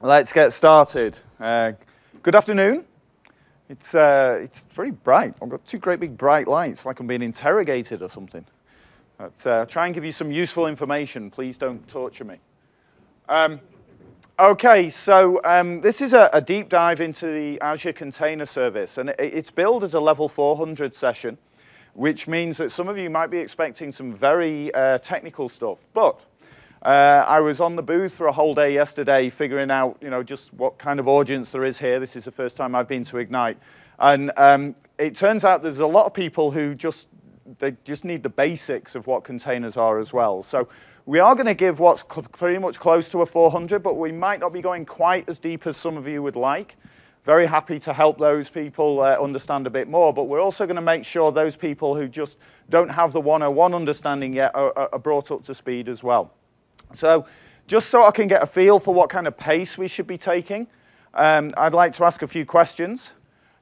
Let's get started. Good afternoon. It's very bright. I've got two great big bright lights, like I'm being interrogated or something. But try and give you some useful information. Please don't torture me. Okay, so this is a deep dive into the Azure Container Service, and it's billed as a level 400 session, which means that some of you might be expecting some very technical stuff. But I was on the booth for a whole day yesterday figuring out, just what kind of audience there is here. This is the first time I've been to Ignite. And it turns out there's a lot of people who just need the basics of what containers are as well. So we are going to give what's pretty much close to a 400, but we might not be going quite as deep as some of you would like. Very happy to help those people understand a bit more, but we're also going to make sure those people who just don't have the 101 understanding yet are brought up to speed as well. So just so I can get a feel for what kind of pace we should be taking, I'd like to ask a few questions.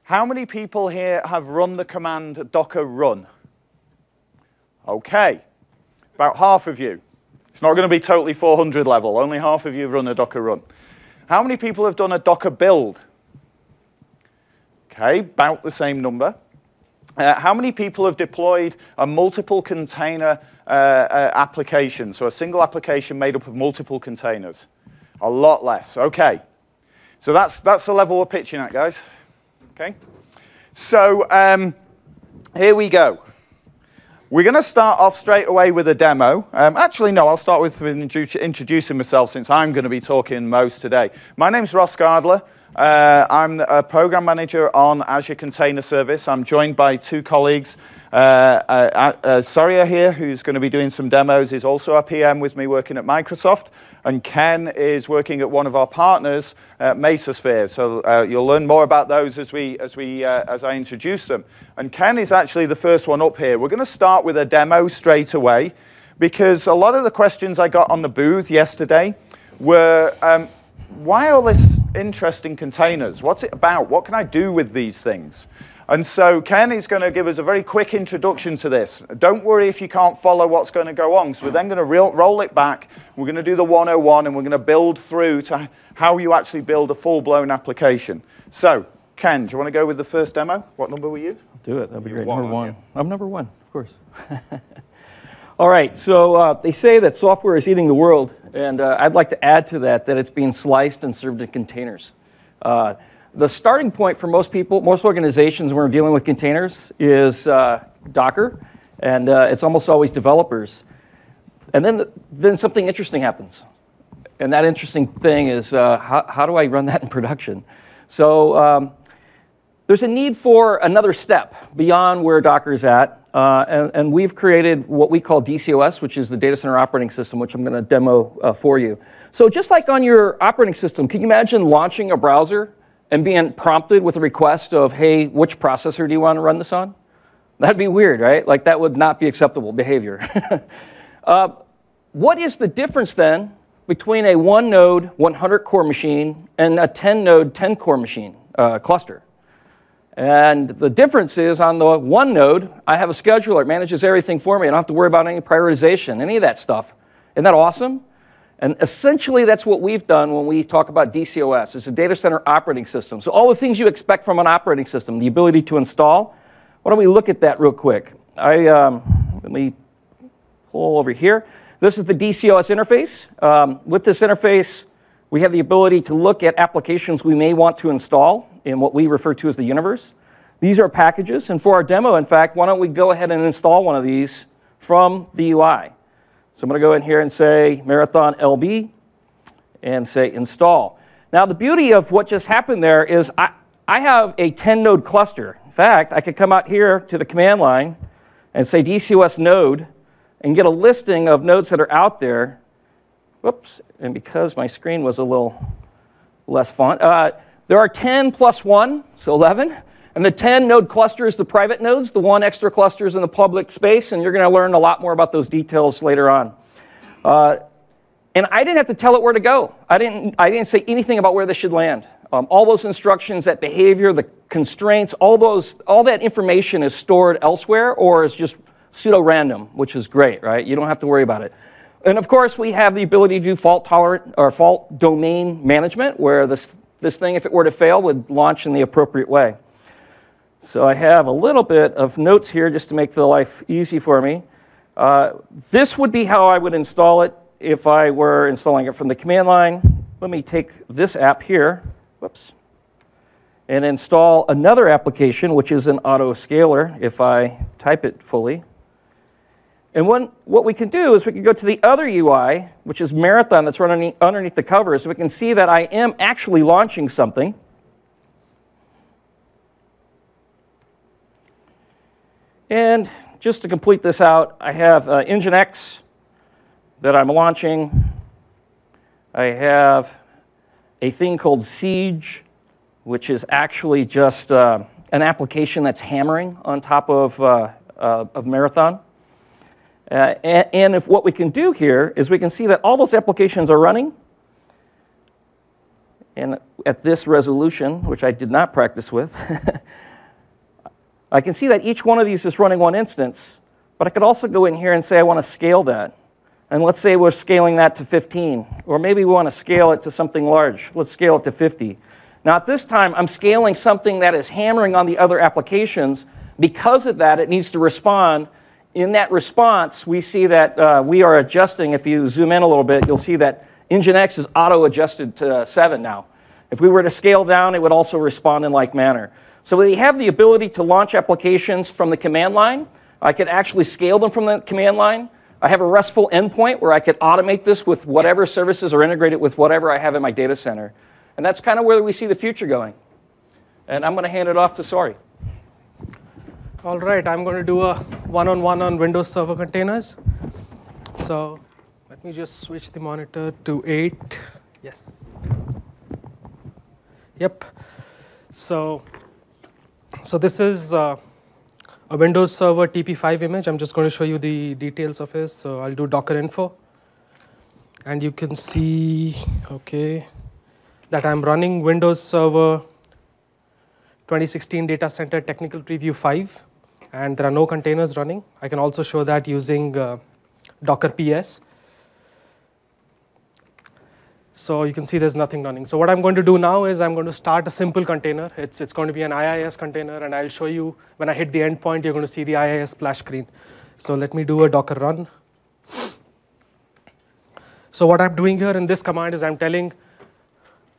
How many people here have run the command docker run? Okay, about half of you. It's not going to be totally 400 level. Only half of you have run a docker run. How many people have done a docker build? Okay, about the same number. How many people have deployed a multiple container application, so a single application made up of multiple containers? A lot less. Okay, so that's the level we're pitching at, guys. Okay, so here we go. We're going to start off straight away with a demo. Actually, no, I'll start with introducing myself since I'm going to be talking most today. My name's Ross Gardler. I'm a program manager on Azure Container Service. I'm joined by two colleagues. Surya here, who's going to be doing some demos, is also a PM with me working at Microsoft. And Ken is working at one of our partners, Mesosphere. So you'll learn more about those as I introduce them. And Ken is actually the first one up here. We're going to start with a demo straight away, because a lot of the questions I got on the booth yesterday were, why all this interest in containers? What's it about? What can I do with these things? And so Ken is going to give us a very quick introduction to this. Don't worry if you can't follow what's going to go on. So we're then going to roll it back. We're going to do the 101, and we're going to build through to how you actually build a full-blown application. So, Ken, do you want to go with the first demo? What number were you? I'll do it. That'd be great. Number one. I'm number one, of course. All right. So they say that software is eating the world, and I'd like to add to that it's being sliced and served in containers. The starting point for most people, most organizations when we're dealing with containers is Docker, and it's almost always developers. And then something interesting happens. And that interesting thing is, how do I run that in production? So there's a need for another step beyond where Docker is at. And we've created what we call DCOS, which is the Data Center Operating System, which I'm going to demo for you. So just like on your operating system, can you imagine launching a browser and being prompted with a request of, hey, which processor do you want to run this on? That'd be weird, right? Like, that would not be acceptable behavior. What is the difference then between a 1-node, 100-core machine and a 10-node, 10-core machine cluster? And the difference is, on the 1 node, I have a scheduler. It manages everything for me. I don't have to worry about any prioritization, any of that stuff. Isn't that awesome? And essentially, that's what we've done when we talk about DCOS. It's a data center operating system. So all the things you expect from an operating system, the ability to install. Why don't we look at that real quick? Let me pull over here. This is the DCOS interface. With this interface, we have the ability to look at applications we may want to install in what we refer to as the universe. These are packages. And for our demo, in fact, why don't we go ahead and install one of these from the UI. So I'm going to go in here and say Marathon LB and say install. Now, the beauty of what just happened there is I have a 10-node cluster. In fact, I could come out here to the command line and say DCOS node and get a listing of nodes that are out there. Whoops, and because my screen was a little less font, there are 10 plus 1, so 11. And the 10-node cluster is the private nodes. The 1 extra cluster is in the public space, and you're going to learn a lot more about those details later on. And I didn't have to tell it where to go. I didn't say anything about where this should land. All those instructions, that behavior, the constraints, all that information is stored elsewhere or is just pseudo-random, which is great, right? You don't have to worry about it. And of course, we have the ability to do fault tolerant or fault domain management, where this thing, if it were to fail, would launch in the appropriate way. So I have a little bit of notes here just to make the life easy for me. This would be how I would install it if I were installing it from the command line. Let me take this app here, whoops, and install another application, which is an auto scaler, if I type it fully. And what we can do is we can go to the other UI, which is Marathon, that's running underneath the covers, so we can see that I am actually launching something. And just to complete this out, I have Nginx that I'm launching. I have a thing called Siege, which is actually just an application that's hammering on top of Marathon. And if what we can do here is we can see that all those applications are running. And at this resolution, which I did not practice with, I can see that each one of these is running one instance. But I could also go in here and say I want to scale that. And let's say we're scaling that to 15. Or maybe we want to scale it to something large. Let's scale it to 50. Now at this time, I'm scaling something that is hammering on the other applications. Because of that, it needs to respond. In that response, we see that we are adjusting. If you zoom in a little bit, you'll see that Nginx is auto-adjusted to 7 now. If we were to scale down, it would also respond in like manner. So we have the ability to launch applications from the command line. I could actually scale them from the command line. I have a RESTful endpoint where I could automate this with whatever services are integrated with whatever I have in my data center. And that's kind of where we see the future going. And I'm going to hand it off to Sori. All right, I'm going to do a one-on-one on Windows Server containers. So let me just switch the monitor to 8. Yes. Yep. So this is a Windows Server TP5 image. I'm just going to show you the details of it. So I'll do Docker info. And you can see, okay, that I'm running Windows Server 2016 Data Center Technical Preview 5. And there are no containers running. I can also show that using Docker PS. So you can see there's nothing running. So what I'm going to do now is I'm going to start a simple container. It's going to be an IIS container, and I'll show you when I hit the endpoint, you're going to see the IIS splash screen. So let me do a Docker run. So what I'm doing here in this command is I'm telling,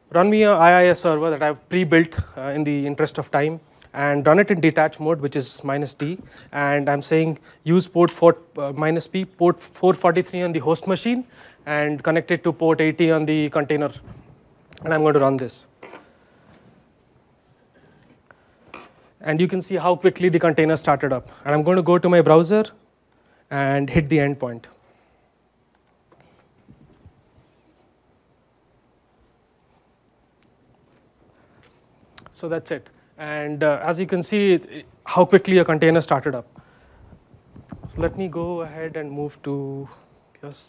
run me a IIS server that I've pre-built in the interest of time, and run it in detach mode, which is -D. And I'm saying use port -P, port 443 on the host machine, and connect it to port 80 on the container. And I'm going to run this. And you can see how quickly the container started up. And I'm going to go to my browser and hit the endpoint. So that's it. And as you can see, how quickly a container started up. So let me go ahead and move to, yes,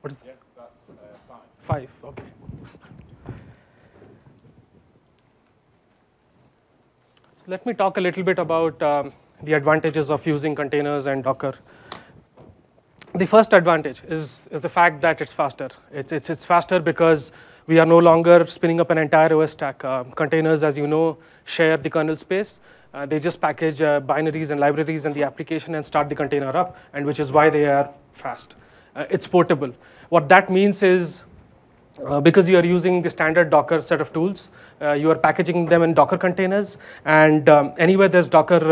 what is that? Yeah, that's 5. 5, okay. So let me talk a little bit about the advantages of using containers and Docker. The first advantage is the fact that it's faster. It's faster because we are no longer spinning up an entire OS stack. Containers, as you know, share the kernel space. They just package binaries and libraries in the application and start the container up, and which is why they are fast. It's portable. What that means is, because you are using the standard Docker set of tools, you are packaging them in Docker containers, and anywhere there's Docker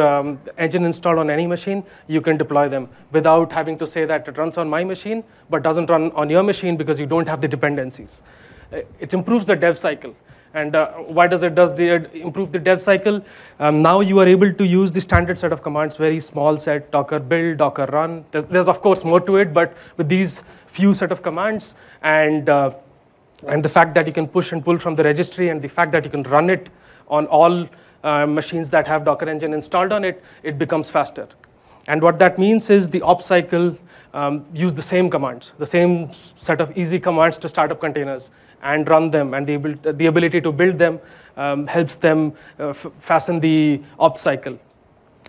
engine installed on any machine, you can deploy them without having to say that it runs on my machine, but doesn't run on your machine because you don't have the dependencies. It improves the dev cycle. And why does it improve the dev cycle? Now you are able to use the standard set of commands, very small set, Docker build, Docker run. There's of course more to it, but with these few set of commands and the fact that you can push and pull from the registry and the fact that you can run it on all machines that have Docker engine installed on it, it becomes faster. And what that means is the ops cycle use the same commands, the same set of easy commands to start up containers and run them, and the ability to build them helps them fasten the ops cycle.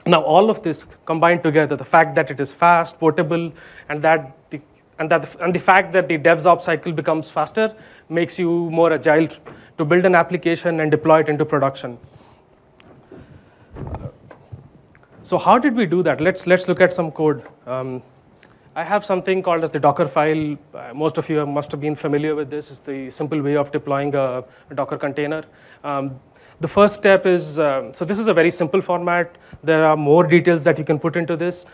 Now all of this combined together, the fact that it is fast, portable, and that And the fact that the DevOps cycle becomes faster makes you more agile to build an application and deploy it into production. So how did we do that? Let's look at some code. I have something called as the Dockerfile. Most of you must have been familiar with this. It's the simple way of deploying a Docker container. The first step is, so this is a very simple format. There are more details that you can put into this.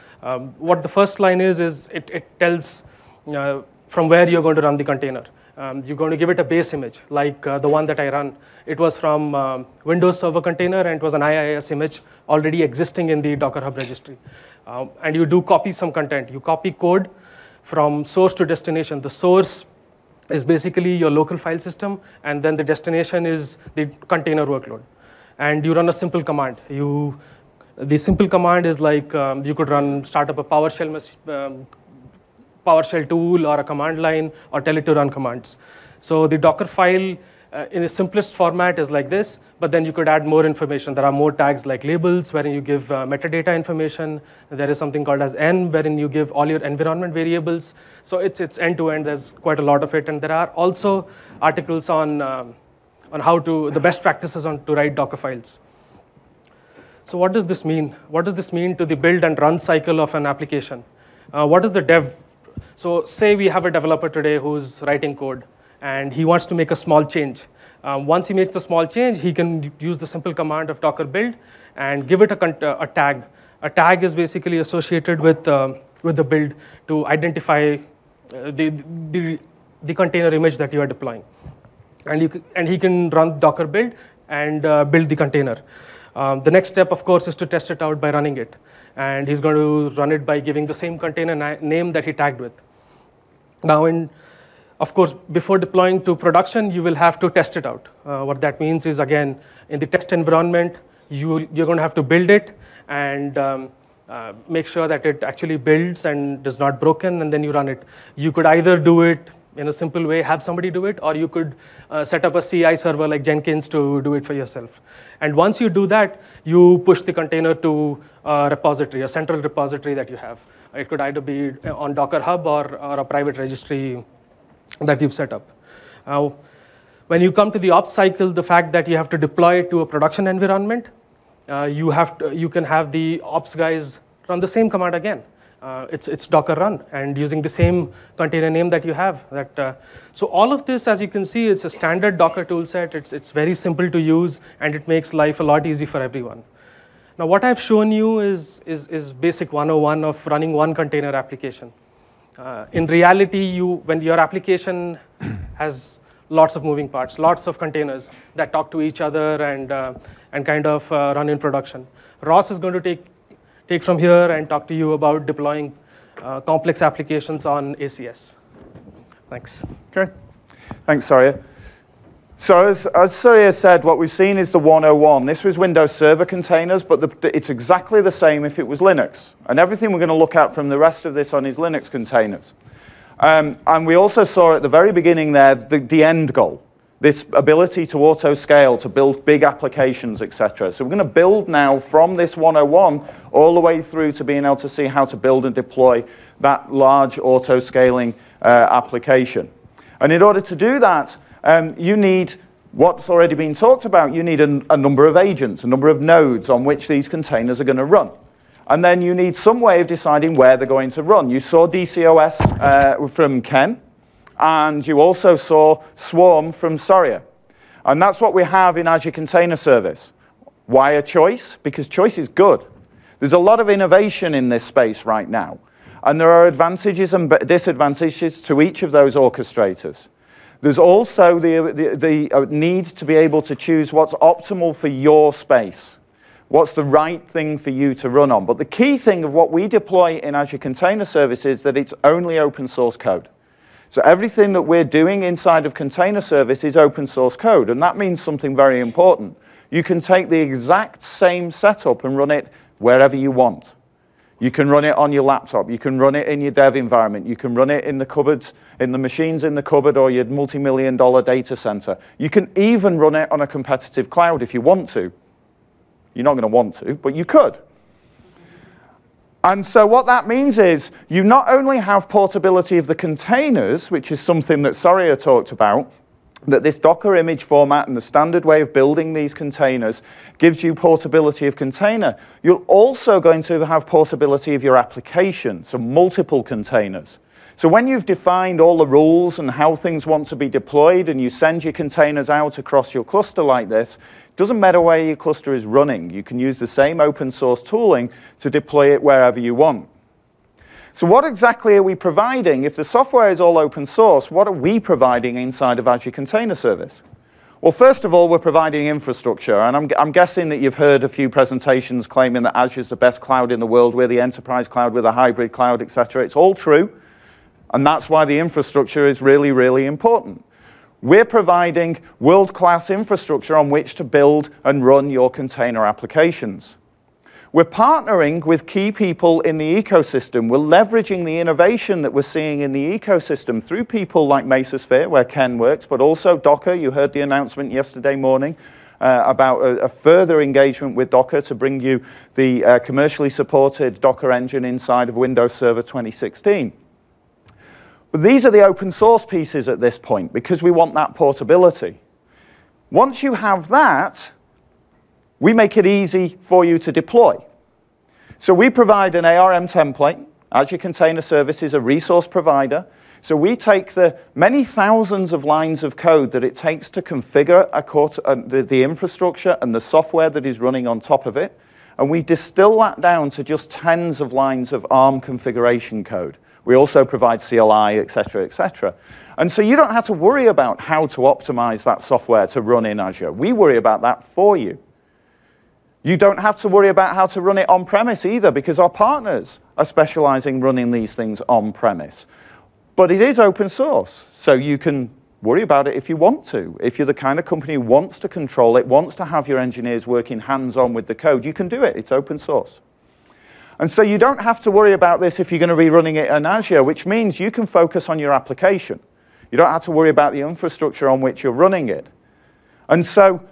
What the first line is it tells from where you're going to run the container. You're going to give it a base image, like the one that I run. It was from Windows Server Container, and it was an IIS image already existing in the Docker Hub registry. And you do copy some content. You copy code from source to destination. The source is basically your local file system, and then the destination is the container workload. And you run a simple command. The simple command is like you could start up a PowerShell tool or a command line or tell it to run commands. So the Dockerfile in its simplest format is like this, but then you could add more information. There are more tags like labels, wherein you give metadata information. There is something called as N, wherein you give all your environment variables. So it's end-to-end. There's quite a lot of it. And there are also articles on the best practices on to write Docker files. So what does this mean? What does this mean to the build and run cycle of an application? What is the dev? So say we have a developer today who's writing code, and he wants to make a small change. Once he makes the small change, he can use the simple command of Docker build and give it a tag. A tag is basically associated with the build to identify the container image that you are deploying. And he can run Docker build and build the container. The next step, of course, is to test it out by running it. And he's going to run it by giving the same container name that he tagged with. Now, of course, before deploying to production, you will have to test it out. What that means is, again, in the test environment, you're going to have to build it and make sure that it actually builds and is not broken, and then you run it. You could either do it in a simple way, have somebody do it, or you could set up a CI server like Jenkins to do it for yourself. And once you do that, you push the container to a repository, a central repository that you have. It could either be on Docker Hub or a private registry that you've set up. Now, when you come to the ops cycle, the fact that you have to deploy it to a production environment, you can have the ops guys run the same command again. It's Docker run, and using the same container name that you have. So all of this, as you can see, it's a standard Docker toolset. It's very simple to use, and it makes life a lot easier for everyone. Now, what I've shown you is basic 101 of running one container application. In reality, when your application has lots of moving parts, lots of containers that talk to each other and kind of run in production. Ross is going to take from here and talk to you about deploying complex applications on ACS. Thanks. Okay. Thanks, Surya. So as Surya said, what we've seen is the 101. This was Windows Server containers, but it's exactly the same if it was Linux. And everything we're going to look at from the rest of this on is Linux containers. And we also saw at the very beginning there the end goal, this ability to auto-scale, to build big applications, etc. So we're going to build now from this 101 all the way through to being able to see how to build and deploy that large auto-scaling application. And in order to do that, you need what's already been talked about. You need a number of agents, a number of nodes on which these containers are going to run. And then you need some way of deciding where they're going to run. You saw DCOS from Ken, and you also saw Swarm from Surya. And that's what we have in Azure Container Service. Why a choice? Because choice is good. There's a lot of innovation in this space right now. And there are advantages and disadvantages to each of those orchestrators. There's also the need to be able to choose what's optimal for your space. What's the right thing for you to run on? But the key thing of what we deploy in Azure Container Service is that it's only open source code. So everything that we're doing inside of Container Service is open source code, and that means something very important. You can take the exact same setup and run it wherever you want. You can run it on your laptop. You can run it in your dev environment. You can run it in the cupboards, in the machines in the cupboard, or your multi-million-dollar data center. You can even run it on a competitive cloud if you want to. You're not going to want to, but you could. And so what that means is you not only have portability of the containers, which is something that Soria talked about, that this Docker image format and the standard way of building these containers gives you portability of container. You're also going to have portability of your application, so multiple containers. So when you've defined all the rules and how things want to be deployed and you send your containers out across your cluster like this, it doesn't matter where your cluster is running. You can use the same open source tooling to deploy it wherever you want. So what exactly are we providing? If the software is all open source, what are we providing inside of Azure Container Service? Well, first of all, we're providing infrastructure. And I'm guessing that you've heard a few presentations claiming that Azure's the best cloud in the world. We're the enterprise cloud, we're the hybrid cloud, etc. It's all true. And that's why the infrastructure is really, really important. We're providing world-class infrastructure on which to build and run your container applications. We're partnering with key people in the ecosystem. We're leveraging the innovation that we're seeing in the ecosystem through people like Mesosphere, where Ken works, but also Docker. You heard the announcement yesterday morning about a further engagement with Docker to bring you the commercially supported Docker engine inside of Windows Server 2016. But these are the open source pieces at this point because we want that portability. Once you have that, we make it easy for you to deploy. So we provide an ARM template. Azure Container Service is a resource provider. So we take the many thousands of lines of code that it takes to configure the infrastructure and the software that is running on top of it, and we distill that down to just tens of lines of ARM configuration code. We also provide CLI, et cetera, et cetera. And so you don't have to worry about how to optimize that software to run in Azure. We worry about that for you. You don't have to worry about how to run it on-premise either because our partners are specializing running these things on-premise. But it is open source, so you can worry about it if you want to. If you're the kind of company who wants to control it, wants to have your engineers working hands-on with the code, you can do it. It's open source. And so you don't have to worry about this if you're going to be running it in Azure, which means you can focus on your application. You don't have to worry about the infrastructure on which you're running it. And so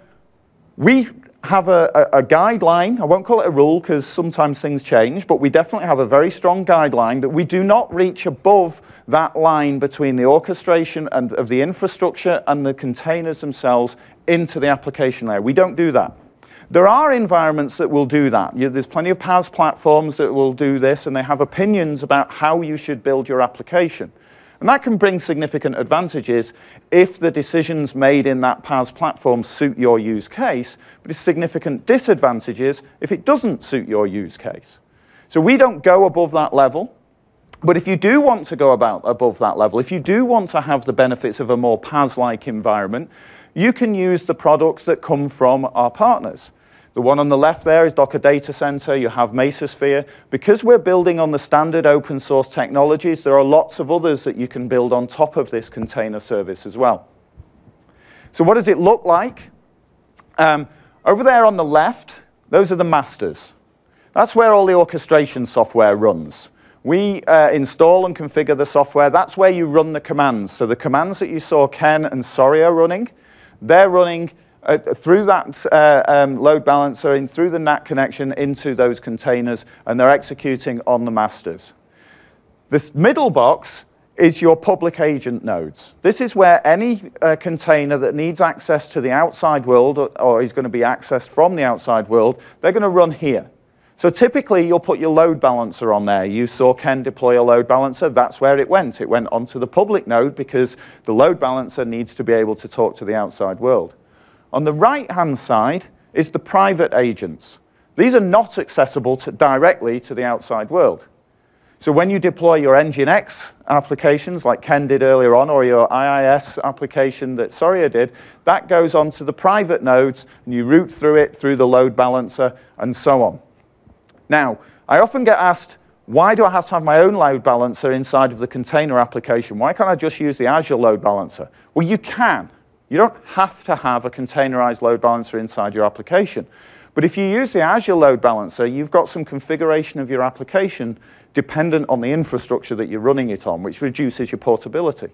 we have a guideline. I won't call it a rule because sometimes things change, but we definitely have a very strong guideline that we do not reach above that line between the orchestration and of the infrastructure and the containers themselves into the application layer. We don't do that. There are environments that will do that. There's plenty of PaaS platforms that will do this, and they have opinions about how you should build your application. And that can bring significant advantages if the decisions made in that PaaS platform suit your use case, but it's significant disadvantages if it doesn't suit your use case. So we don't go above that level. But if you do want to go above that level, if you do want to have the benefits of a more PaaS-like environment, you can use the products that come from our partners. The one on the left there is Docker Data Center. You have Mesosphere. Because we're building on the standard open source technologies, there are lots of others that you can build on top of this container service as well. So what does it look like? Over there on the left, those are the masters. That's where all the orchestration software runs. We install and configure the software. That's where you run the commands. So the commands that you saw Ken and Soria running, they're running through that load balancer and through the NAT connection into those containers, and they're executing on the masters. This middle box is your public agent nodes. This is where any container that needs access to the outside world or is going to be accessed from the outside world, they're going to run here. So typically, you'll put your load balancer on there. You saw Ken deploy a load balancer. That's where it went. It went onto the public node because the load balancer needs to be able to talk to the outside world. On the right-hand side is the private agents. These are not accessible directly to the outside world. So when you deploy your Nginx applications, like Ken did earlier on, or your IIS application that Soria did, that goes onto the private nodes, and you route through it through the load balancer, and so on. Now, I often get asked, why do I have to have my own load balancer inside of the container application? Why can't I just use the Azure load balancer? Well, you can. You don't have to have a containerized load balancer inside your application. But if you use the Azure load balancer, you've got some configuration of your application dependent on the infrastructure that you're running it on, which reduces your portability.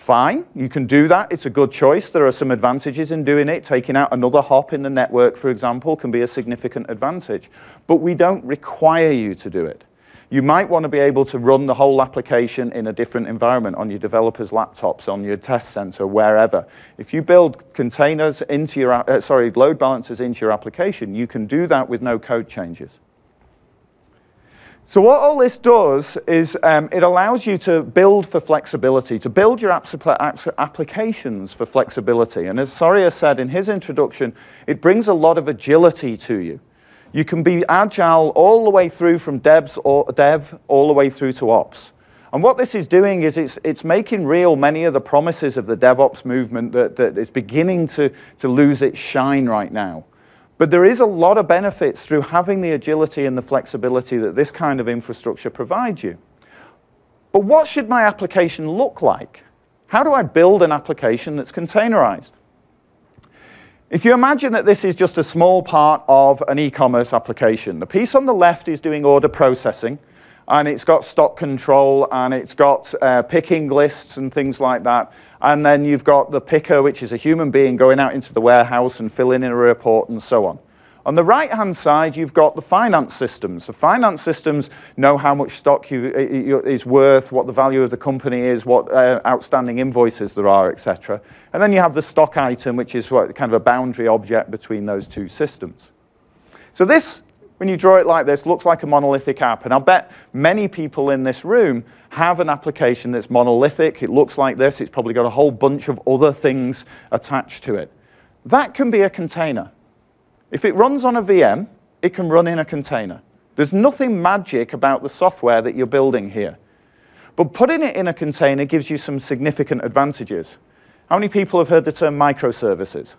Fine, you can do that. It's a good choice. There are some advantages in doing it. Taking out another hop in the network, for example, can be a significant advantage. But we don't require you to do it. You might want to be able to run the whole application in a different environment on your developers' laptops, on your test center, wherever. If you build containers into your, load balancers into your application, you can do that with no code changes. So what all this does is it allows you to build for flexibility, to build your applications for flexibility. And as Soria said in his introduction, it brings a lot of agility to you. You can be agile all the way through from dev all the way through to ops. And what this is doing is it's making real many of the promises of the DevOps movement that is beginning to lose its shine right now. But there is a lot of benefits through having the agility and the flexibility that this kind of infrastructure provides you. But what should my application look like? How do I build an application that's containerized? If you imagine that this is just a small part of an e-commerce application, the piece on the left is doing order processing, and it's got stock control, and it's got picking lists and things like that. And then you've got the picker, which is a human being going out into the warehouse and filling in a report and so on. On the right-hand side, you've got the finance systems. The finance systems know how much stock is worth, what the value of the company is, what outstanding invoices there are, etc. And then you have the stock item, which is kind of a boundary object between those two systems. So this, when you draw it like this, looks like a monolithic app. And I'll bet many people in this room have an application that's monolithic. It looks like this. It's probably got a whole bunch of other things attached to it. That can be a container. If it runs on a VM, it can run in a container. There's nothing magic about the software that you're building here. But putting it in a container gives you some significant advantages. How many people have heard the term microservices?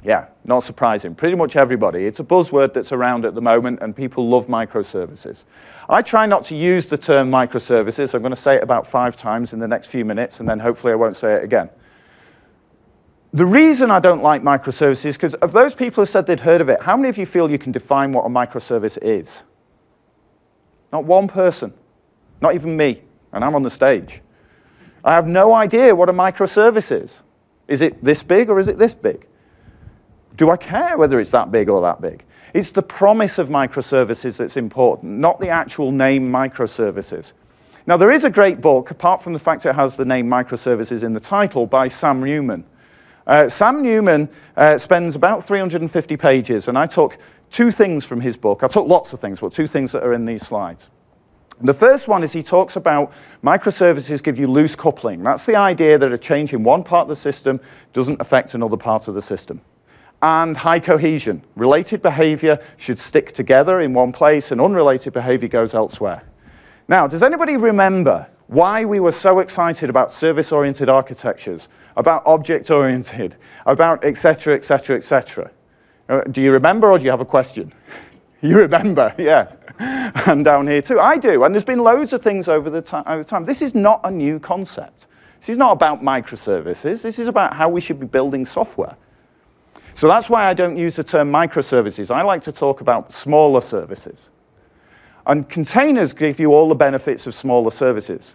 Yeah, not surprising. Pretty much everybody. It's a buzzword that's around at the moment, and people love microservices. I try not to use the term microservices. I'm going to say it about 5 times in the next few minutes, and then hopefully I won't say it again. The reason I don't like microservices is because of those people who said they'd heard of it, how many of you feel you can define what a microservice is? Not one person. Not even me, and I'm on the stage. I have no idea what a microservice is. Is it this big or is it this big? Do I care whether it's that big or that big? It's the promise of microservices that's important, not the actual name microservices. Now, there is a great book, apart from the fact it has the name microservices in the title, by Sam Newman. Sam Newman spends about 350 pages, and I took 2 things from his book. I took lots of things, but 2 things that are in these slides. The first one is he talks about microservices give you loose coupling. That's the idea that a change in one part of the system doesn't affect another part of the system. And high cohesion. Related behavior should stick together in one place, and unrelated behavior goes elsewhere. Now, does anybody remember why we were so excited about service-oriented architectures, about object-oriented, about et cetera, et cetera, et cetera? Do you remember, or do you have a question? You remember, yeah. And down here too, I do. And there's been loads of things over the time. This is not a new concept. This is not about microservices. This is about how we should be building software. So that's why I don't use the term microservices. I like to talk about smaller services. And containers give you all the benefits of smaller services.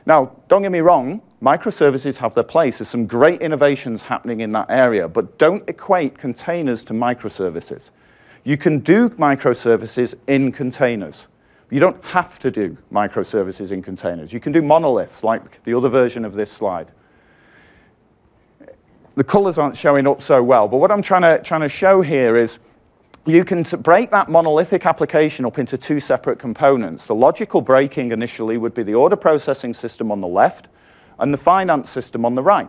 Now, don't get me wrong, microservices have their place. There's some great innovations happening in that area, but don't equate containers to microservices. You can do microservices in containers. You don't have to do microservices in containers. You can do monoliths, like the other version of this slide. The colors aren't showing up so well, but what I'm trying to show here is you can break that monolithic application up into 2 separate components. The logical breaking initially would be the order processing system on the left and the finance system on the right.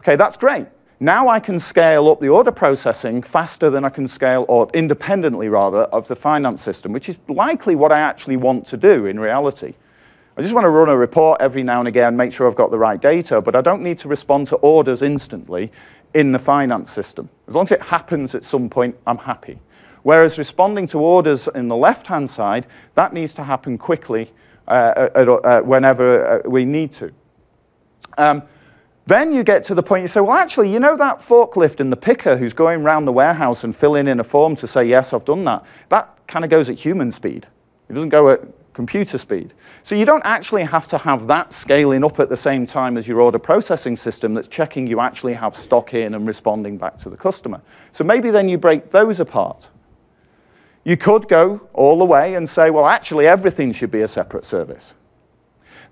Okay, that's great. Now I can scale up the order processing faster than I can scale, or independently rather, of the finance system, which is likely what I actually want to do in reality. I just want to run a report every now and again, make sure I've got the right data, but I don't need to respond to orders instantly in the finance system. As long as it happens at some point, I'm happy. Whereas responding to orders in the left-hand side, that needs to happen quickly whenever we need to. Then you get to the point you say, well, actually, you know that forklift and the picker who's going around the warehouse and filling in a form to say, yes, I've done that, that kind of goes at human speed. It doesn't go at computer speed. So you don't actually have to have that scaling up at the same time as your order processing system that's checking you actually have stock in and responding back to the customer. So maybe then you break those apart. You could go all the way and say, well, actually, everything should be a separate service.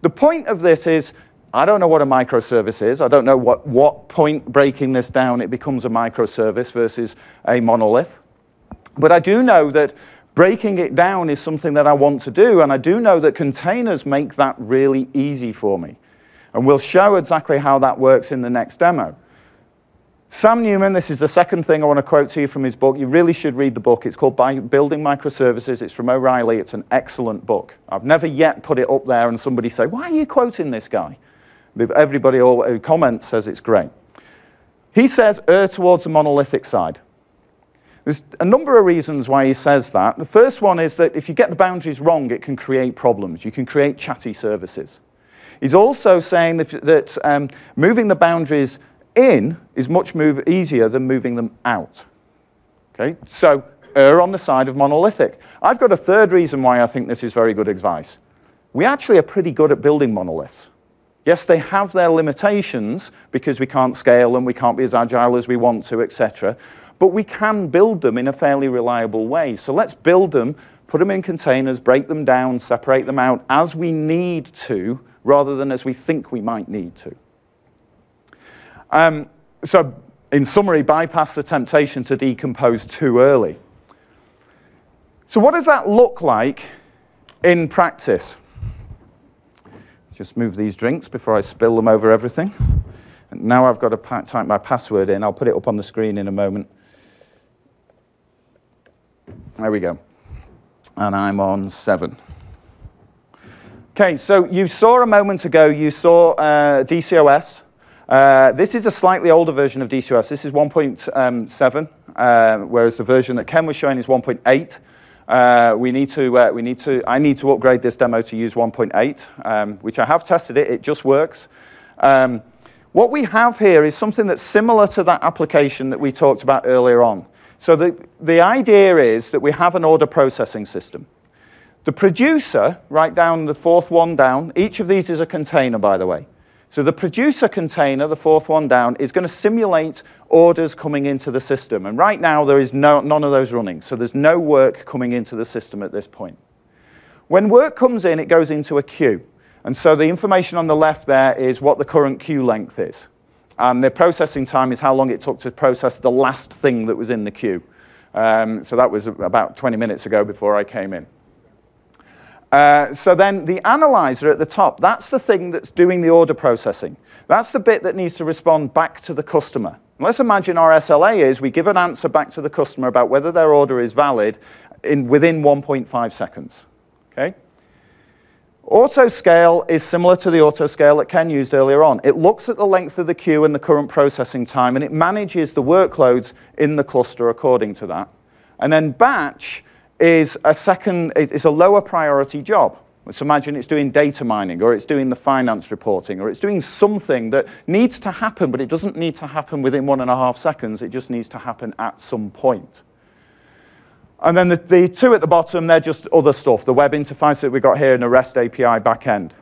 The point of this is, I don't know what a microservice is. I don't know what point breaking this down it becomes a microservice versus a monolith. But I do know that breaking it down is something that I want to do, and I do know that containers make that really easy for me. And we'll show exactly how that works in the next demo. Sam Newman, this is the second thing I want to quote to you from his book. You really should read the book. It's called Building Microservices. It's from O'Reilly. It's an excellent book. I've never yet put it up there and somebody say, why are you quoting this guy? Everybody who comments says it's great. He says, err towards the monolithic side. There's a number of reasons why he says that. The first one is that if you get the boundaries wrong, it can create problems. You can create chatty services. He's also saying that moving the boundaries in is much easier than moving them out. Okay? So err on the side of monolithic. I've got a third reason why I think this is very good advice. We actually are pretty good at building monoliths. Yes, they have their limitations because we can't scale them, we can't be as agile as we want to, etc. But we can build them in a fairly reliable way. So let's build them, put them in containers, break them down, separate them out as we need to, rather than as we think we might need to. So in summary, bypass the temptation to decompose too early. So what does that look like in practice? Just move these drinks before I spill them over everything. And now I've got to type my password in. I'll put it up on the screen in a moment. There we go. And I'm on 7. Okay, so you saw a moment ago, you saw DCOS. This is a slightly older version of DCOS. This is 1.7, whereas the version that Ken was showing is 1.8. I need to upgrade this demo to use 1.8, which I have tested it. It just works. What we have here is something that's similar to that application that we talked about earlier on. So the idea is that we have an order processing system. The producer, right down the fourth one down, each of these is a container, by the way. So the producer container, the fourth one down, is going to simulate orders coming into the system. And right now, there is none of those running. So there's no work coming into the system at this point. When work comes in, it goes into a queue. And so the information on the left there is what the current queue length is. And the processing time is how long it took to process the last thing that was in the queue. So that was about 20 minutes ago before I came in. So then the analyzer at the top, that's the thing that's doing the order processing. That's the bit that needs to respond back to the customer. And let's imagine our SLA is we give an answer back to the customer about whether their order is valid within 1.5 seconds. Okay? Autoscale is similar to the autoscale that Ken used earlier on. It looks at the length of the queue and the current processing time, and it manages the workloads in the cluster according to that. And then batch is a lower priority job. Let's imagine it's doing data mining, or it's doing the finance reporting, or it's doing something that needs to happen, but it doesn't need to happen within 1.5 seconds. It just needs to happen at some point. And then the two at the bottom, they're just other stuff, the web interface that we've got here and the REST API backend.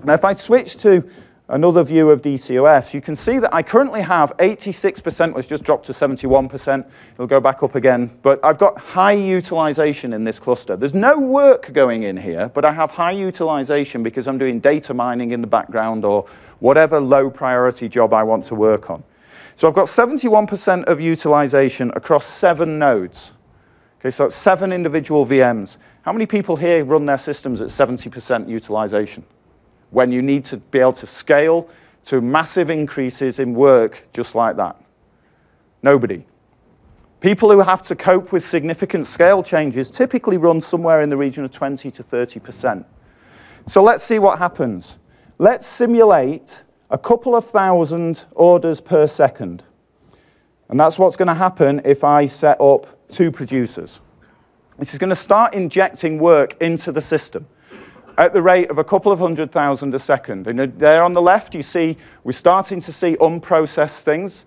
Now, if I switch to another view of DCOS, you can see that I currently have 86%, which just dropped to 71%. It'll go back up again. But I've got high utilization in this cluster. There's no work going in here, but I have high utilization because I'm doing data mining in the background or whatever low priority job I want to work on. So I've got 71% of utilization across 7 nodes. Okay, so it's 7 individual VMs. How many people here run their systems at 70% utilization? When you need to be able to scale to massive increases in work just like that? Nobody. People who have to cope with significant scale changes typically run somewhere in the region of 20 to 30%. So let's see what happens. Let's simulate a couple of thousand orders per second. And that's what's going to happen if I set up 2 producers. This is going to start injecting work into the system at the rate of a couple of 100,000 a second. And there on the left, you see we're starting to see unprocessed things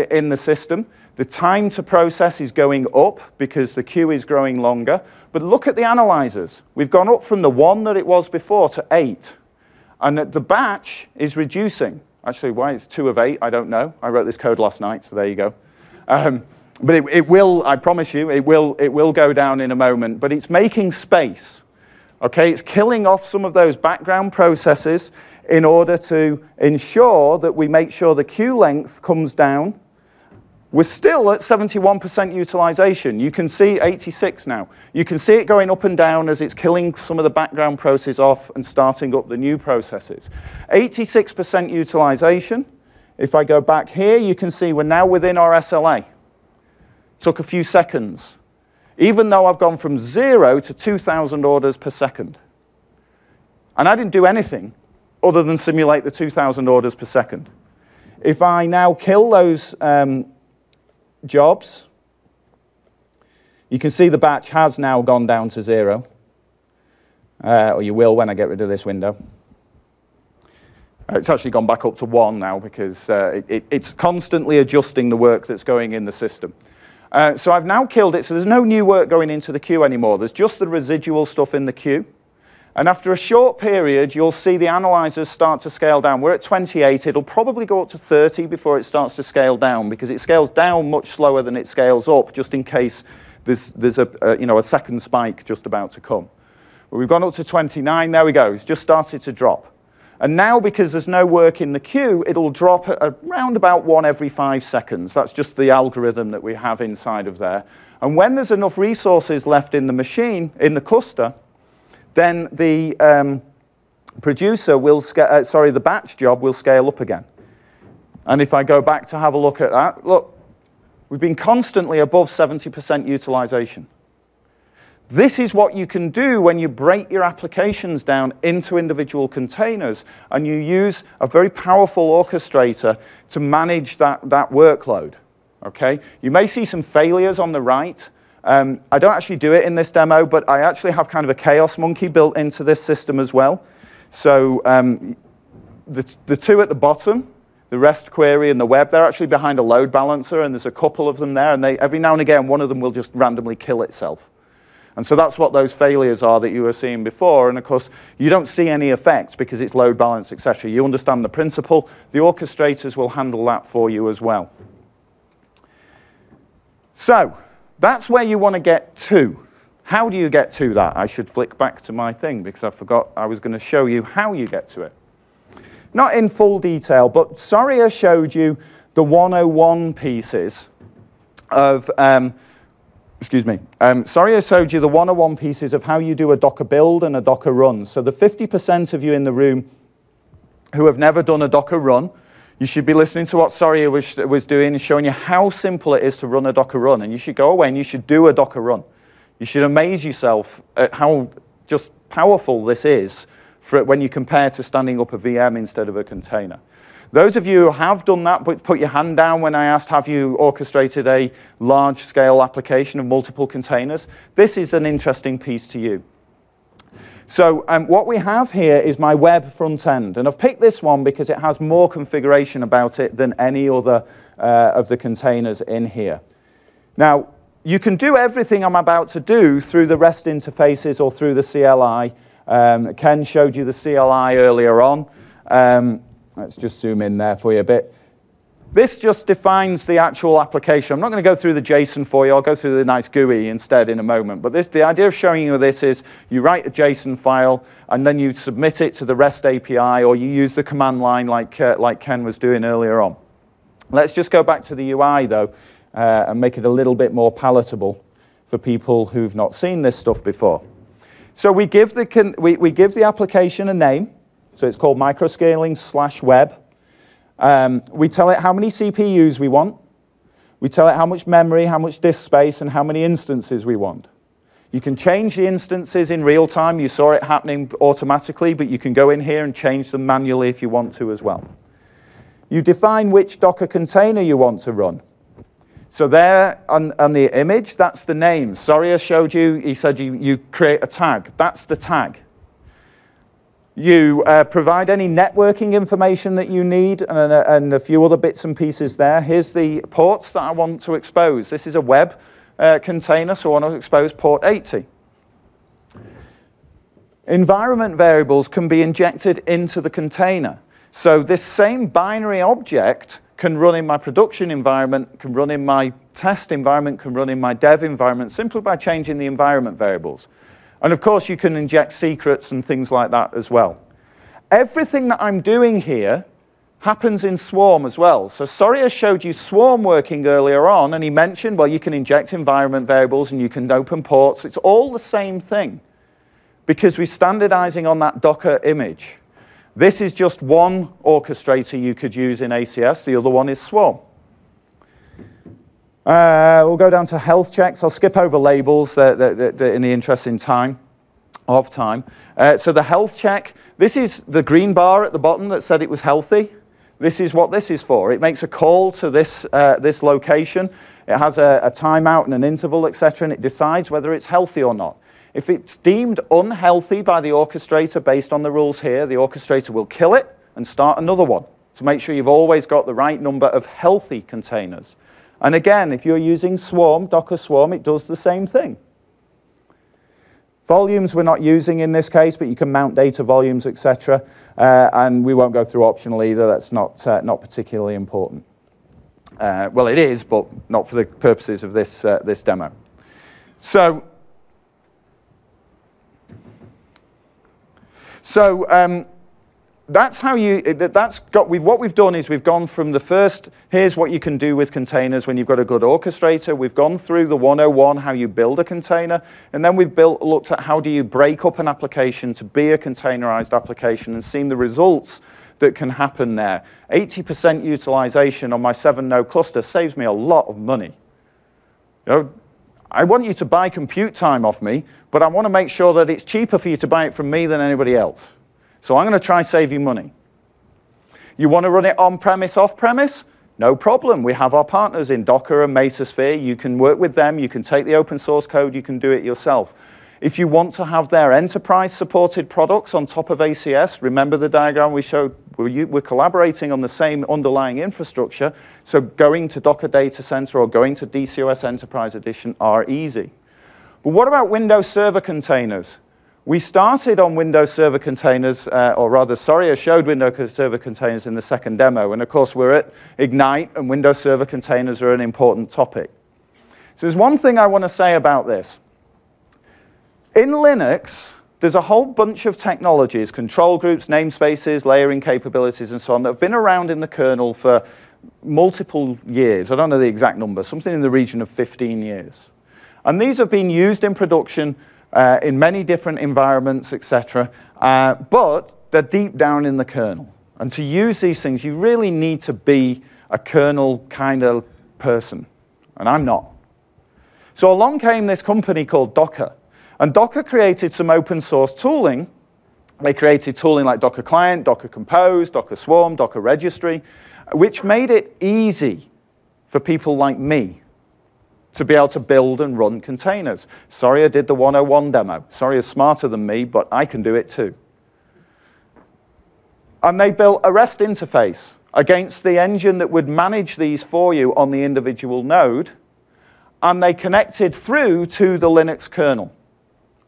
in the system. The time to process is going up because the queue is growing longer. But look at the analyzers. We've gone up from the 1 that it was before to 8. And the batch is reducing. Actually, why it's 2 of 8, I don't know. I wrote this code last night, so there you go. But it will, I promise you, it will go down in a moment. But it's making space. Okay, it's killing off some of those background processes in order to ensure that we make sure the queue length comes down. We're still at 71% utilization. You can see 86 now. You can see it going up and down as it's killing some of the background processes off and starting up the new processes. 86% utilization. If I go back here, you can see we're now within our SLA. Took a few seconds. Even though I've gone from 0 to 2,000 orders per second. And I didn't do anything other than simulate the 2,000 orders per second. If I now kill those jobs, you can see the batch has now gone down to 0. Or you will when I get rid of this window. It's actually gone back up to 1 now because it's constantly adjusting the work that's going in the system. So I've now killed it, so there's no new work going into the queue anymore. There's just the residual stuff in the queue. And after a short period, you'll see the analyzers start to scale down. We're at 28. It'll probably go up to 30 before it starts to scale down, because it scales down much slower than it scales up, just in case there's a second spike just about to come. But we've gone up to 29. There we go. It's just started to drop. And now, because there's no work in the queue, it'll drop at around about 1 every 5 seconds. That's just the algorithm that we have inside of there. And when there's enough resources left in the machine, in the cluster, then the producer will the batch job will scale up again. And if I go back to have a look at that, look, we've been constantly above 70% utilization. This is what you can do when you break your applications down into individual containers and you use a very powerful orchestrator to manage that workload. Okay? You may see some failures on the right. I don't actually do it in this demo, but I actually have kind of a chaos monkey built into this system as well. So the two at the bottom, the REST query and the web, they're actually behind a load balancer, and there's a couple of them there, and every now and again, one of them will just randomly kill itself. And so that's what those failures are that you were seeing before. And of course, you don't see any effects because it's load balanced, etc. You understand the principle. The orchestrators will handle that for you as well. So that's where you want to get to. How do you get to that? I should flick back to my thing because I forgot I was going to show you how you get to it. Not in full detail, but Soria showed you the 101 pieces of Soria showed you the 101 pieces of how you do a Docker build and a Docker run. So the 50% of you in the room who have never done a Docker run, you should be listening to what Soria was doing and showing you how simple it is to run a Docker run. And you should go away and you should do a Docker run. You should amaze yourself at how just powerful this is for when you compare to standing up a VM instead of a container. Those of you who have done that, but put your hand down when I asked, have you orchestrated a large-scale application of multiple containers? This is an interesting piece to you. So what we have here is my web front end. And I've picked this one because it has more configuration about it than any other of the containers in here. Now, you can do everything I'm about to do through the REST interfaces or through the CLI. Ken showed you the CLI earlier on. Let's just zoom in there for you a bit. This just defines the actual application. I'm not going to go through the JSON for you. I'll go through the nice GUI instead in a moment. But the idea of showing you this is you write a JSON file, and then you submit it to the REST API, or you use the command line like Ken was doing earlier on. Let's just go back to the UI, though, and make it a little bit more palatable for people who've not seen this stuff before. So we give the application a name. So it's called microscaling/web. We tell it how many CPUs we want. We tell it how much memory, how much disk space, and how many instances we want. You can change the instances in real time. You saw it happening automatically, but you can go in here and change them manually if you want to as well. You define which Docker container you want to run. So there on the image, that's the name. Soria showed you, he said you create a tag. That's the tag. You provide any networking information that you need and a few other bits and pieces there. Here's the ports that I want to expose. This is a web container, so I want to expose port 80. Environment variables can be injected into the container. So this same binary object can run in my production environment, can run in my test environment, can run in my dev environment, simply by changing the environment variables. And of course, you can inject secrets and things like that as well. Everything that I'm doing here happens in Swarm as well. So Soria showed you Swarm working earlier on, and he mentioned, well, you can inject environment variables and you can open ports. It's all the same thing because we're standardizing on that Docker image. This is just one orchestrator you could use in ACS. The other one is Swarm. We'll go down to health checks. I'll skip over labels in the interest in time. So the health check, this is the green bar at the bottom that said it was healthy. This is what this is for. It makes a call to this location. It has a timeout and an interval, etc., and it decides whether it's healthy or not. If it's deemed unhealthy by the orchestrator based on the rules here, the orchestrator will kill it and start another one to make sure you've always got the right number of healthy containers. And again, if you're using Swarm, Docker Swarm, it does the same thing. Volumes we're not using in this case, but you can mount data volumes, etc. And we won't go through optional either. That's not particularly important. Well, it is, but not for the purposes of this demo. So that's how what we've done is we've gone from the first, here's what you can do with containers when you've got a good orchestrator. We've gone through the 101, how you build a container, and then we've looked at how do you break up an application to be a containerized application and seen the results that can happen there. 80% utilization on my 7-node cluster saves me a lot of money. You know, I want you to buy compute time off me, but I want to make sure that it's cheaper for you to buy it from me than anybody else. So I'm going to try and save you money. You want to run it on-premise, off-premise? No problem. We have our partners in Docker and Mesosphere. You can work with them. You can take the open source code. You can do it yourself. If you want to have their enterprise-supported products on top of ACS, remember the diagram we showed? We're collaborating on the same underlying infrastructure, so going to Docker Data Center or going to DCOS Enterprise Edition are easy. But what about Windows Server containers? We started on Windows Server containers, or rather, Soria showed Windows Server containers in the second demo, and of course we're at Ignite, and Windows Server containers are an important topic. So there's one thing I want to say about this. In Linux, there's a whole bunch of technologies, control groups, namespaces, layering capabilities, and so on, that have been around in the kernel for multiple years. I don't know the exact number, something in the region of 15 years. And these have been used in production in many different environments, etc. But they're deep down in the kernel. And to use these things, you really need to be a kernel kind of person. And I'm not. So along came this company called Docker. And Docker created some open source tooling. They created tooling like Docker Client, Docker Compose, Docker Swarm, Docker Registry, which made it easy for people like me to be able to build and run containers. Soria did the 101 demo. Soria is smarter than me, but I can do it too. And they built a REST interface against the engine that would manage these for you on the individual node, and they connected through to the Linux kernel.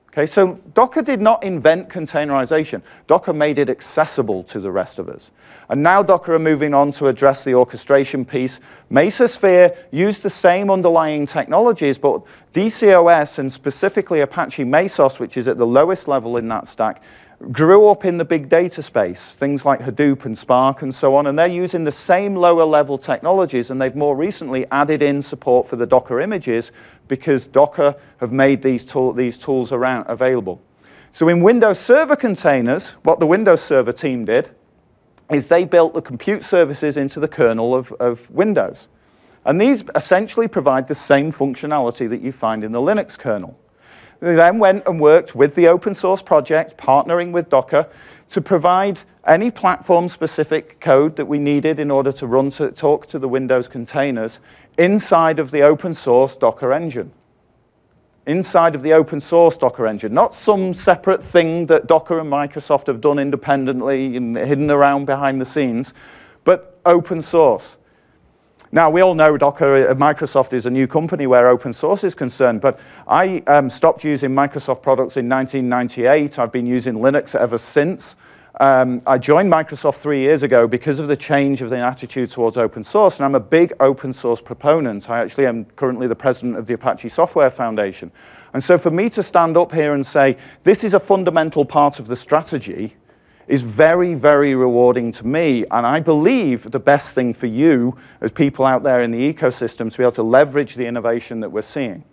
Okay, so Docker did not invent containerization. Docker made it accessible to the rest of us. And now Docker are moving on to address the orchestration piece. Mesosphere used the same underlying technologies, but DCOS and specifically Apache Mesos, which is at the lowest level in that stack, grew up in the big data space, things like Hadoop and Spark and so on, and they're using the same lower level technologies, and they've more recently added in support for the Docker images because Docker have made these tools available. So in Windows Server containers, what the Windows Server team did is they built the compute services into the kernel of Windows. And these essentially provide the same functionality that you find in the Linux kernel. They then went and worked with the open source project, partnering with Docker, to provide any platform-specific code that we needed in order to talk to the Windows containers inside of the open source Docker engine. inside of the open source Docker engine, not some separate thing that Docker and Microsoft have done independently and hidden around behind the scenes, but open source. Now, we all know Docker, Microsoft is a new company where open source is concerned, but I stopped using Microsoft products in 1998. I've been using Linux ever since. I joined Microsoft 3 years ago because of the change of the attitude towards open source, and I'm a big open source proponent. I actually am currently the president of the Apache Software Foundation. And so for me to stand up here and say, this is a fundamental part of the strategy, is very, very rewarding to me, and I believe the best thing for you as people out there in the ecosystem to be able to leverage the innovation that we're seeing.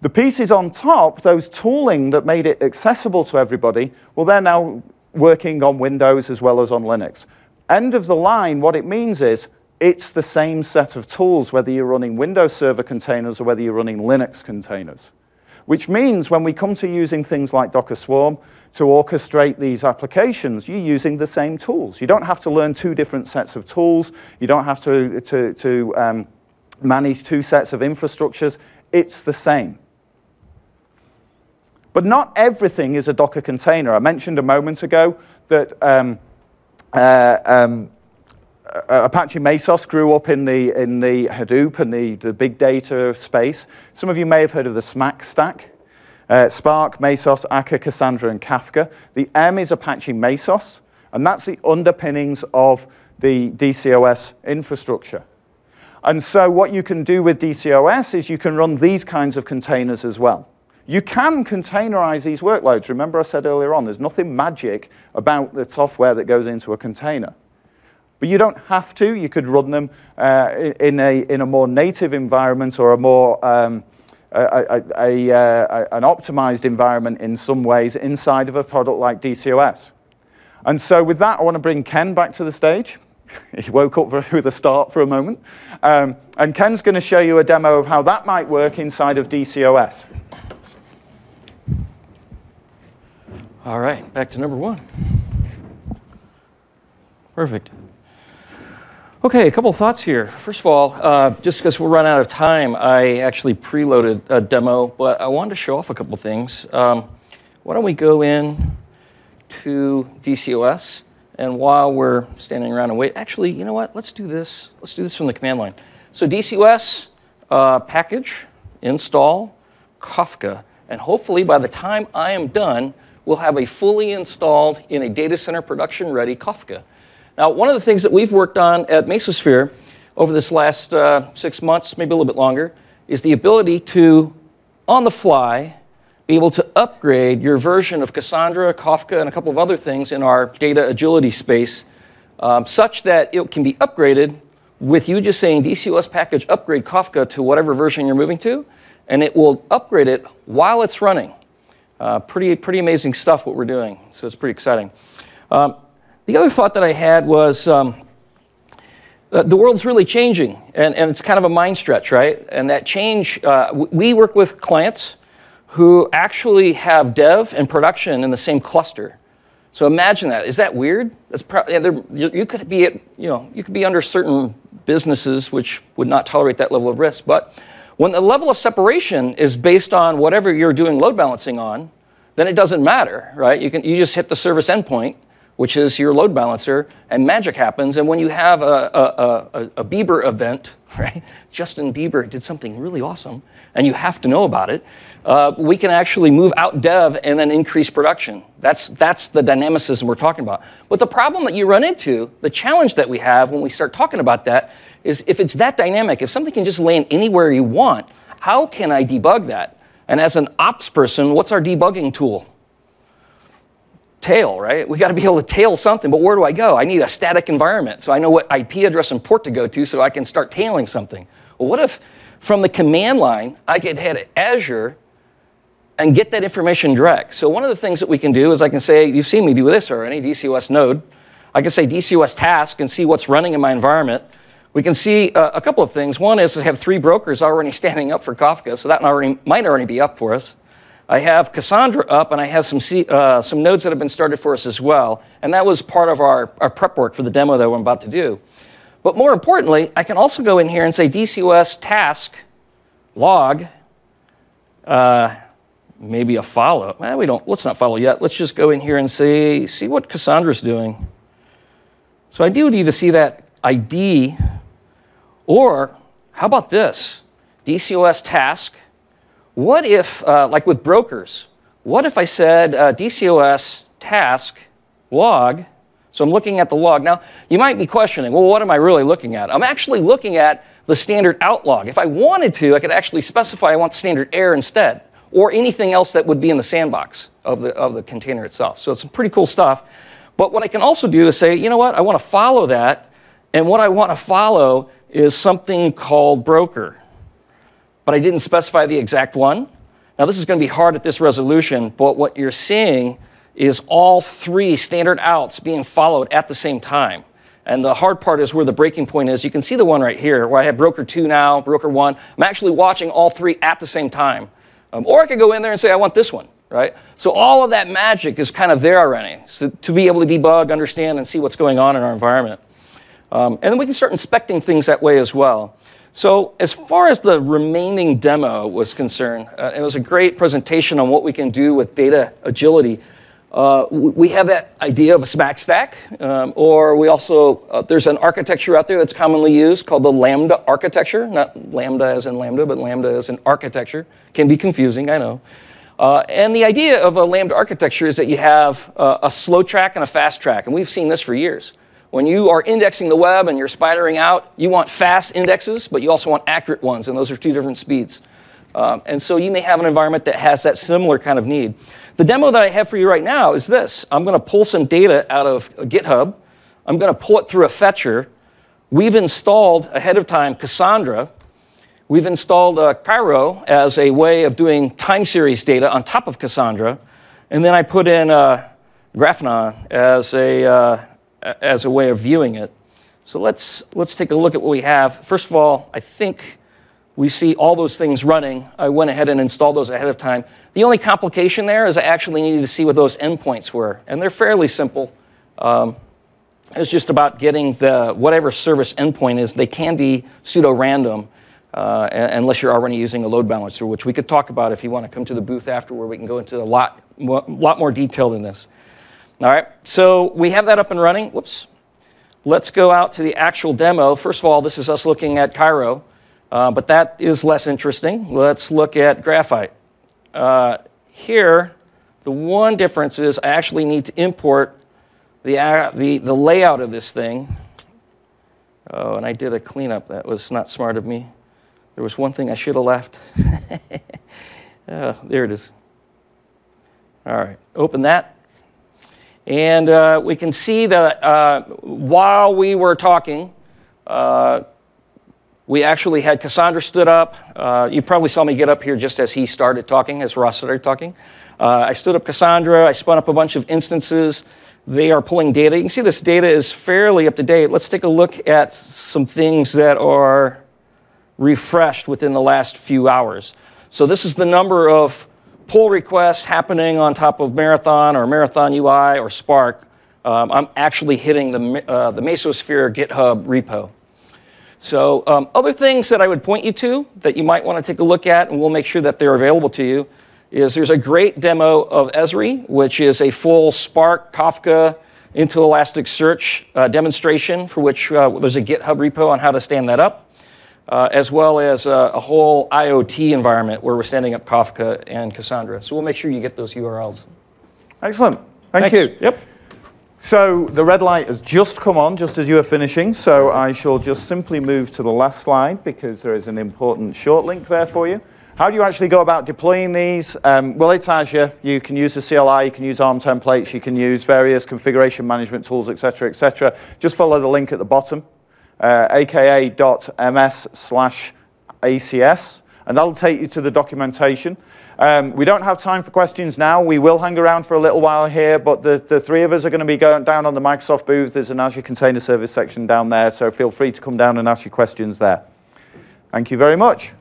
The pieces on top, those tooling that made it accessible to everybody, well, they're now working on Windows as well as on Linux. End of the line, what it means is it's the same set of tools, whether you're running Windows Server containers or whether you're running Linux containers. Which means when we come to using things like Docker Swarm to orchestrate these applications, you're using the same tools. You don't have to learn two different sets of tools. You don't have to manage two sets of infrastructures. It's the same. But not everything is a Docker container. I mentioned a moment ago that Apache Mesos grew up in the Hadoop and the big data space. Some of you may have heard of the SMAC stack. Spark, Mesos, Akka, Cassandra, and Kafka. The M is Apache Mesos, and that's the underpinnings of the DCOS infrastructure. And so what you can do with DCOS is you can run these kinds of containers as well. You can containerize these workloads. Remember I said earlier on, there's nothing magic about the software that goes into a container. But you don't have to. You could run them in a more native environment or a more an optimized environment in some ways inside of a product like DCOS. And so with that, I want to bring Ken back to the stage. He woke up with a start for a moment. And Ken's going to show you a demo of how that might work inside of DCOS. All right, back to number one. Perfect. Okay, a couple of thoughts here. First of all, just because we'll run out of time, I actually preloaded a demo, but I wanted to show off a couple of things. Why don't we go in to DCOS, and while we're standing around and wait, actually, you know what? Let's do this. Let's do this from the command line. So DCOS package, install, Kafka, and hopefully by the time I am done, we'll have a fully installed in a data center production ready Kafka. Now, one of the things that we've worked on at Mesosphere over this last 6 months, maybe a little bit longer, is the ability to, on the fly, be able to upgrade your version of Cassandra, Kafka, and a couple of other things in our data agility space, such that it can be upgraded with you just saying DCOS package upgrade Kafka to whatever version you're moving to, and it will upgrade it while it's running. Pretty amazing stuff what we're doing, so it's pretty exciting. The other thought that I had was the world's really changing, and it's kind of a mind stretch, right? And that change, we work with clients who actually have dev and production in the same cluster. So imagine that. Is that weird? That's you could be at, you could be under certain businesses which would not tolerate that level of risk, but when the level of separation is based on whatever you're doing load balancing on, then it doesn't matter, right? You just hit the service endpoint, which is your load balancer, and magic happens. And when you have a Bieber event, right? Justin Bieber did something really awesome, and you have to know about it. We can actually move out dev and then increase production. That's the dynamicism we're talking about. But the problem that you run into, the challenge that we have when we start talking about that, is if it's that dynamic, if something can just land anywhere you want, how can I debug that? And as an ops person, what's our debugging tool? Tail, right? We got to be able to tail something, but where do I go? I need a static environment, so I know what IP address and port to go to so I can start tailing something. Well, what if from the command line, I could head Azure and get that information direct? So one of the things that we can do is I can say, you've seen me do this already, DCOS node. I can say DCOS task and see what's running in my environment. We can see a couple of things. One is to have 3 brokers already standing up for Kafka, so that might already be up for us. I have Cassandra up, and I have some nodes that have been started for us as well. And that was part of our prep work for the demo that we're about to do. But more importantly, I can also go in here and say DCOS task log Maybe a follow. Let's not follow yet. Let's just go in here and see what Cassandra's doing. So I do need to see that ID, or how about this? DCOS task. What if, like with brokers, what if I said DCOS task log? So I'm looking at the log. Now, you might be questioning, well, what am I really looking at? I'm actually looking at the standard out log. If I wanted to, I could actually specify I want standard error instead, or anything else that would be in the sandbox of the container itself. So it's some pretty cool stuff. But what I can also do is say, you know what, I want to follow that, and what I want to follow is something called broker. But I didn't specify the exact one. Now, this is going to be hard at this resolution, but what you're seeing is all three standard outs being followed at the same time. And the hard part is where the breaking point is. You can see the one right here, where I have broker 2 now, broker 1. I'm actually watching all three at the same time. Or I could go in there and say, I want this one, right? So all of that magic is kind of there already, so to be able to debug, understand, and see what's going on in our environment. And then we can start inspecting things that way as well. So as far as the remaining demo was concerned, it was a great presentation on what we can do with data agility. We have that idea of a SMAC stack, or we also, there's an architecture out there that's commonly used called the Lambda architecture. Not Lambda as in Lambda, but Lambda as in architecture. Can be confusing, I know. And the idea of a Lambda architecture is that you have a slow track and a fast track, and we've seen this for years. When you are indexing the web and you're spidering out, you want fast indexes, but you also want accurate ones, and those are 2 different speeds. And so you may have an environment that has that similar kind of need. The demo that I have for you right now is this. I'm going to pull some data out of GitHub. I'm going to pull it through a fetcher. We've installed ahead of time Cassandra. We've installed Cairo as a way of doing time series data on top of Cassandra. And then I put in Graphanon as a way of viewing it. So let's take a look at what we have. First of all, I think we see all those things running. I went ahead and installed those ahead of time. The only complication there is I actually needed to see what those endpoints were, and they're fairly simple. It's just about getting the whatever service endpoint is. They can be pseudo-random unless you're already using a load balancer, which we could talk about if you want to come to the booth after, where we can go into a lot more detail than this. All right, so we have that up and running. Whoops. Let's go out to the actual demo. First of all, this is us looking at Cairo, but that is less interesting. Let's look at Graphite. Here, the one difference is I actually need to import the layout of this thing. Oh, and I did a cleanup. That was not smart of me. There was one thing I should have left. There it is. All right, open that. And we can see that while we were talking, we actually had Cassandra stood up. You probably saw me get up here just as he started talking, as Ross started talking. I stood up Cassandra. I spun up a bunch of instances. They are pulling data. You can see this data is fairly up to date. Let's take a look at some things that are refreshed within the last few hours. So this is the number of pull requests happening on top of Marathon or Marathon UI or Spark. I'm actually hitting the Mesosphere GitHub repo. So other things that I would point you to that you might want to take a look at, and we'll make sure that they're available to you, is there's a great demo of Esri, which is a full Spark, Kafka, into Elasticsearch demonstration, for which there's a GitHub repo on how to stand that up, as well as a whole IoT environment where we're standing up Kafka and Cassandra. So we'll make sure you get those URLs. Excellent. Thank you. Yep. So the red light has just come on, just as you were finishing. So I shall just simply move to the last slide, because there is an important short link there for you. How do you actually go about deploying these? Well, it's Azure. You can use the CLI, you can use ARM templates, you can use various configuration management tools, et cetera, et cetera. Just follow the link at the bottom, aka.ms/ACS, and that'll take you to the documentation. We don't have time for questions now. We will hang around for a little while here, but the three of us are going to be going down on the Microsoft booth. There's an Azure Container Service section down there, so feel free to come down and ask your questions there. Thank you very much.